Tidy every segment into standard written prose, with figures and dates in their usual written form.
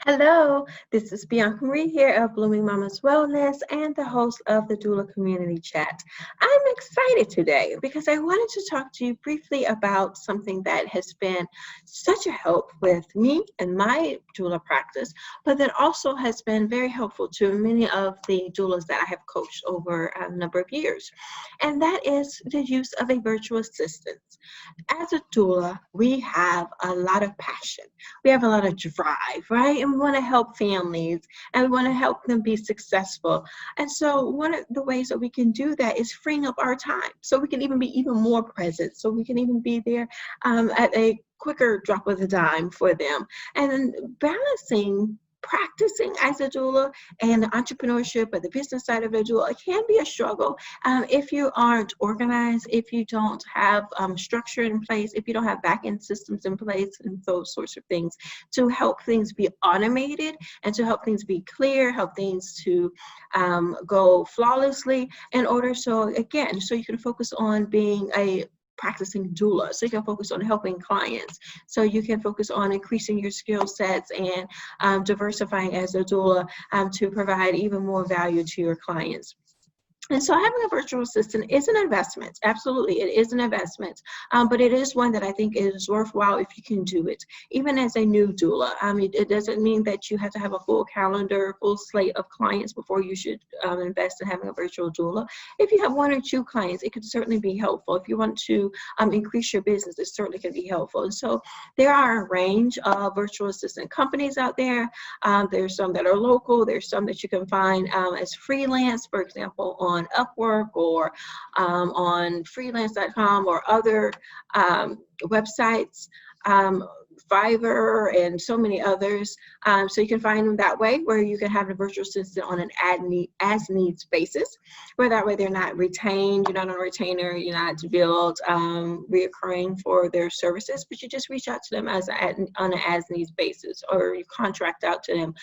Hello, this is Bianca Marie here of Blooming Mamas Wellness and the host of the Doula Community Chat. I'm excited today because I wanted to talk to you briefly about something that has been such a help with me and my doula practice, but that also has been very helpful to many of the doulas that I have coached over a number of years. And that is the use of a virtual assistant. As a doula, we have a lot of passion. We have a lot of drive, right? And we want to help families and we want to help them be successful. And so one of the ways that we can do that is freeing up our time so we can even be even more present, so we can even be there at a quicker drop of the dime for them. And then balancing practicing as a doula and the entrepreneurship or the business side of the doula, it can be a struggle if you aren't organized, if you don't have structure in place, if you don't have back-end systems in place and those sorts of things to help things be automated and to help things be clear, help things to go flawlessly in order so you can focus on being a practicing doula, so you can focus on helping clients, so you can focus on increasing your skill sets and diversifying as a doula to provide even more value to your clients. And so having a virtual assistant is an investment. Absolutely, it is an investment, but it is one that I think is worthwhile if you can do it. Even as a new doula, it doesn't mean that you have to have a full calendar, full slate of clients before you should invest in having a virtual doula. If you have one or two clients, it could certainly be helpful. If you want to increase your business, it certainly can be helpful. And so there are a range of virtual assistant companies out there. There's some that are local. There's some that you can find as freelance, for example, on Upwork or on freelance.com or other websites, Fiverr and so many others. So you can find them that way, where you can have a virtual assistant on an as-needs basis, where that way they're not retained, you're not on a retainer, you're not billed reoccurring for their services, but you just reach out to them on an as-needs basis, or you contract out to them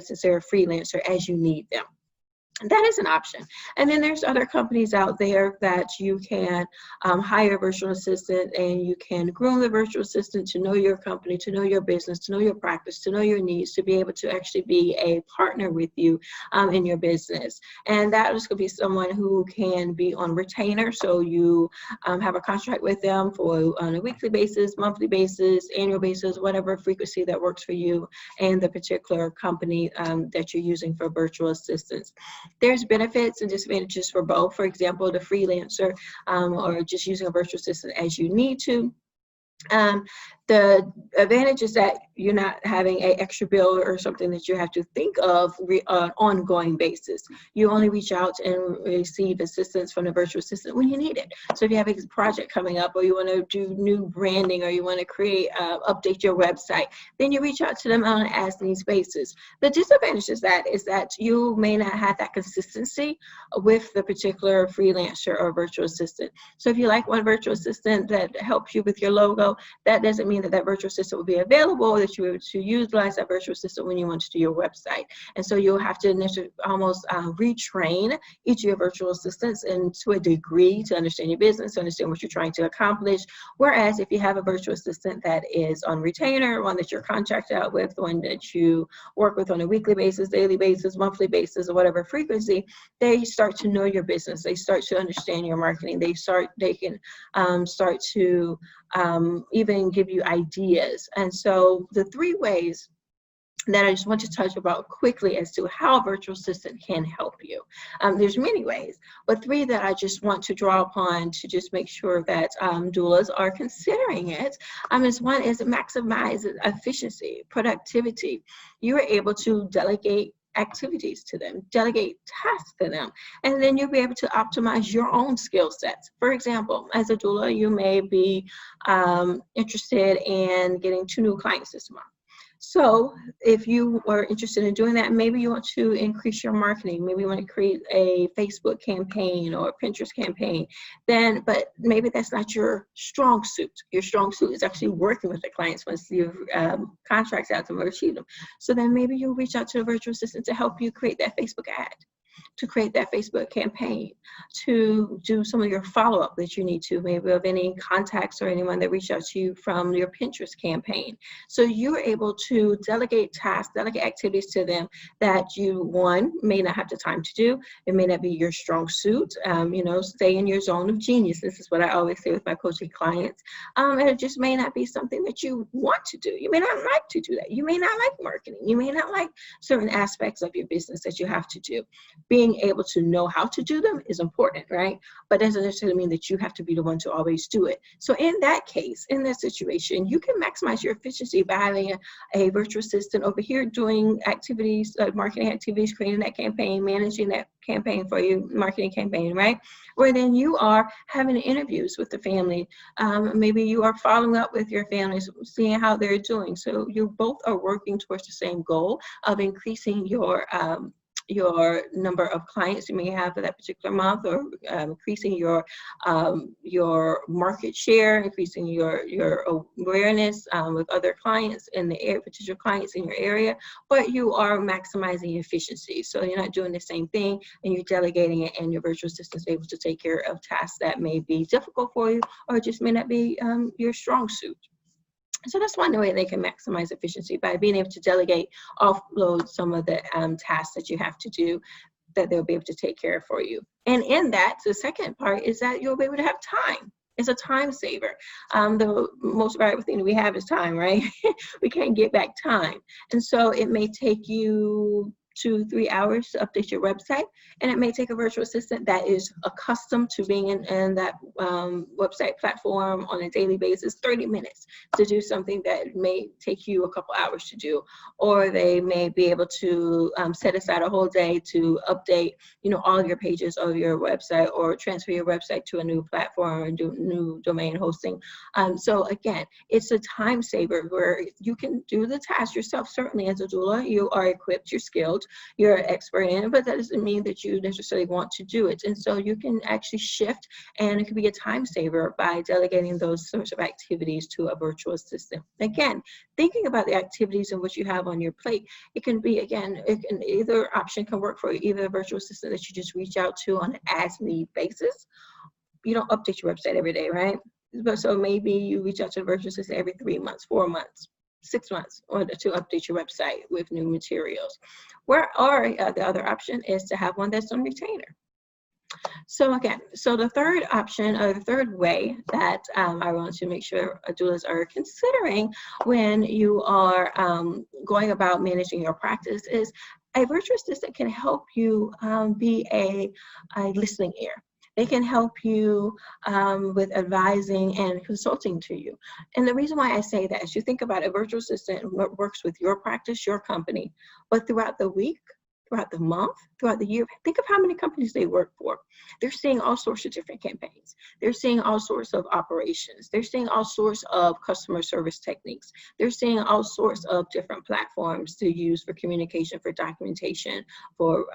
since they're a freelancer as you need them. That is an option. And then there's other companies out there that you can hire a virtual assistant, and you can groom the virtual assistant to know your company, to know your business, to know your practice, to know your needs, to be able to actually be a partner with you in your business. And that is going to be someone who can be on retainer. So you have a contract with them on a weekly basis, monthly basis, annual basis, whatever frequency that works for you and the particular company that you're using for virtual assistants. There's benefits and disadvantages for both. For example, the freelancer or just using a virtual assistant as you need to. The advantage is that you're not having an extra bill or something that you have to think of on an ongoing basis. You only reach out and receive assistance from the virtual assistant when you need it. So if you have a project coming up, or you want to do new branding, or you want to update your website, then you reach out to them on an as-needs basis. The disadvantage is that you may not have that consistency with the particular freelancer or virtual assistant. So if you like one virtual assistant that helps you with your logo, that doesn't mean that virtual assistant will be available, that you able to utilize that virtual assistant when you want to do your website. And so you'll have to almost retrain each of your virtual assistants, and to a degree, to understand your business, to understand what you're trying to accomplish. Whereas if you have a virtual assistant that is on retainer, one that you're contracted out with, one that you work with on a weekly basis, daily basis, monthly basis, or whatever frequency, they start to know your business. They start to understand your marketing. They can start to even give you ideas. And so the three ways that I just want to touch about quickly as to how a virtual assistant can help you. There's many ways, but three that I just want to draw upon to just make sure that doulas are considering it. One is maximize efficiency, productivity. You are able to delegate activities to them, delegate tasks to them, and then you'll be able to optimize your own skill sets. For example, as a doula, you may be interested in getting 2 new clients this month. So if you are interested in doing that, maybe you want to increase your marketing, maybe you want to create a Facebook campaign or a Pinterest campaign, but maybe that's not your strong suit. Your strong suit is actually working with the clients once you've contracts out to them or achieve them. So then maybe you'll reach out to a virtual assistant to help you create that Facebook ad. to create that Facebook campaign, to do some of your follow-up that you need to, maybe of any contacts or anyone that reached out to you from your Pinterest campaign. So you're able to delegate tasks, delegate activities to them that you, one, may not have the time to do. It may not be your strong suit. Stay in your zone of genius. This is what I always say with my coaching clients. And it just may not be something that you want to do. You may not like to do that. You may not like marketing. You may not like certain aspects of your business that you have to do. Being able to know how to do them is important, right? But that doesn't necessarily mean that you have to be the one to always do it. So in that case, in that situation, you can maximize your efficiency by having a virtual assistant over here doing activities, marketing activities, creating that campaign, managing that campaign for you, marketing campaign, right? Where then you are having interviews with the family. Maybe you are following up with your families, seeing how they're doing. So you both are working towards the same goal of increasing your number of clients you may have for that particular month, or increasing your market share, increasing your awareness with other clients in the area, potential clients in your area, but you are maximizing efficiency. So you're not doing the same thing and you're delegating it, and your virtual assistant is able to take care of tasks that may be difficult for you or just may not be your strong suit. So that's one way they can maximize efficiency, by being able to delegate, offload some of the tasks that you have to do, that they'll be able to take care of for you. And in that, the second part is that you'll be able to have time. It's a time saver. The most valuable thing that we have is time, right? We can't get back time. And so it may take you 2-3 hours to update your website, and it may take a virtual assistant that is accustomed to being in that website platform on a daily basis 30 minutes to do something that may take you a couple hours to do. Or they may be able to set aside a whole day to update all of your pages of your website, or transfer your website to a new platform and do new domain hosting. So again, it's a time saver where you can do the task yourself. Certainly as a doula, you are equipped, you're skilled, you're an expert in it, but that doesn't mean that you necessarily want to do it. And so you can actually shift, and it can be a time saver by delegating those sorts of activities to a virtual assistant. Again, thinking about the activities and what you have on your plate, it can be, again, either option can work for you, either a virtual assistant that you just reach out to on an as-need basis. You don't update your website every day, right? But so maybe you reach out to a virtual assistant every 3 months, 4 months, 6 months, or to update your website with new materials. The other option is to have one that's on retainer. So again, the third option, or the third way that I want to make sure doulas are considering when you are going about managing your practice, is a virtual assistant can help you be a listening ear. They can help you with advising and consulting to you. And the reason why I say that is, you think about a virtual assistant works with your practice, your company, but throughout the week, throughout the month, throughout the year, think of how many companies they work for. They're seeing all sorts of different campaigns. They're seeing all sorts of operations. They're seeing all sorts of customer service techniques. They're seeing all sorts of different platforms to use for communication, for documentation, for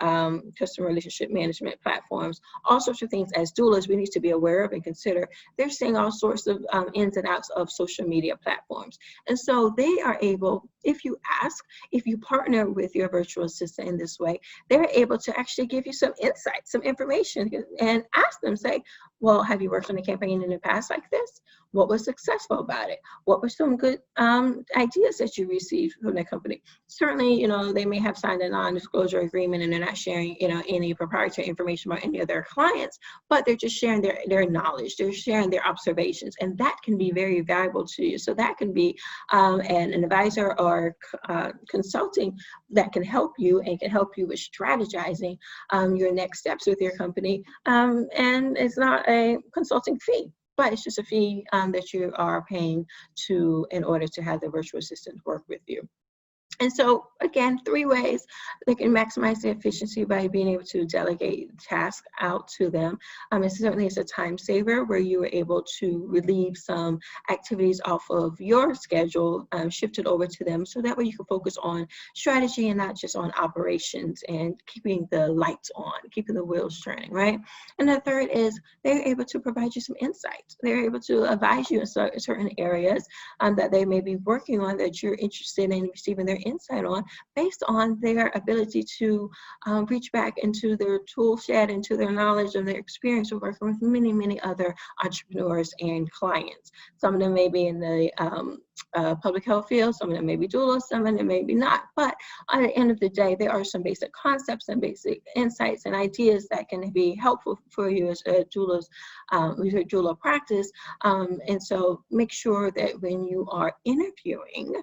customer relationship management platforms, all sorts of things. As doulas, we need to be aware of and consider. They're seeing all sorts of ins and outs of social media platforms. And so they are able, if you ask, if you partner with your virtual assistant in this way, they're able to actually give you some insight, some information, and ask them, say, well, have you worked on a campaign in the past like this? What was successful about it? What were some good ideas that you received from the company? Certainly, they may have signed a non-disclosure agreement and they're not sharing, any proprietary information about any of their clients, but they're just sharing their knowledge. They're sharing their observations, and that can be very valuable to you. So that can be an advisor or consulting that can help you and can help you with strategizing your next steps with your company. And it's not a consulting fee, but it's just a fee that you are paying in order to have the virtual assistant work with you. And so, again, 3 ways they can maximize the efficiency by being able to delegate tasks out to them. It certainly is a time saver where you are able to relieve some activities off of your schedule, shift it over to them, so that way you can focus on strategy and not just on operations and keeping the lights on, keeping the wheels turning, right? And the third is they're able to provide you some insights. They're able to advise you in certain areas that they may be working on that you're interested in receiving their insight on, based on their ability to reach back into their tool shed, into their knowledge and their experience of working with many, many other entrepreneurs and clients. Some of them may be in the public health field, some of them may be doulas, some of them maybe not. But at the end of the day, there are some basic concepts and basic insights and ideas that can be helpful for you as a with your doula practice. And so make sure that when you are interviewing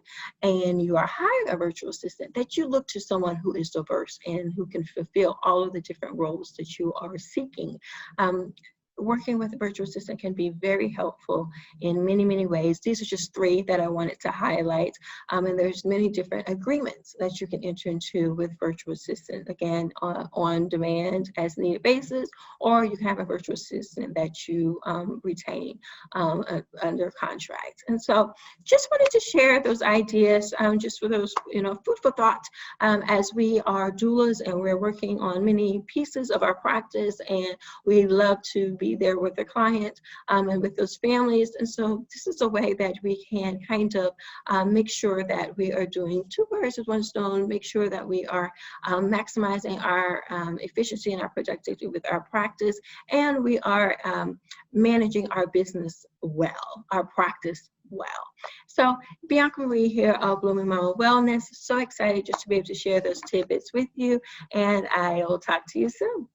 and you are hiring a virtual assistant, that you look to someone who is diverse and who can fulfill all of the different roles that you are seeking. Working with a virtual assistant can be very helpful in many, many ways. These are just 3 that I wanted to highlight. And there's many different agreements that you can enter into with virtual assistant, again, on demand as needed basis, or you can have a virtual assistant that you retain under contract. And so just wanted to share those ideas just for those, food for thought as we are doulas and we're working on many pieces of our practice, and we love to be there with the client and with those families. And so this is a way that we can kind of make sure that we are doing 2 birds with 1 stone, make sure that we are maximizing our efficiency and our productivity with our practice, and we are managing our business well, our practice well. So Bianca Marie here of Blooming Mama Wellness. So excited just to be able to share those tidbits with you, and I will talk to you soon.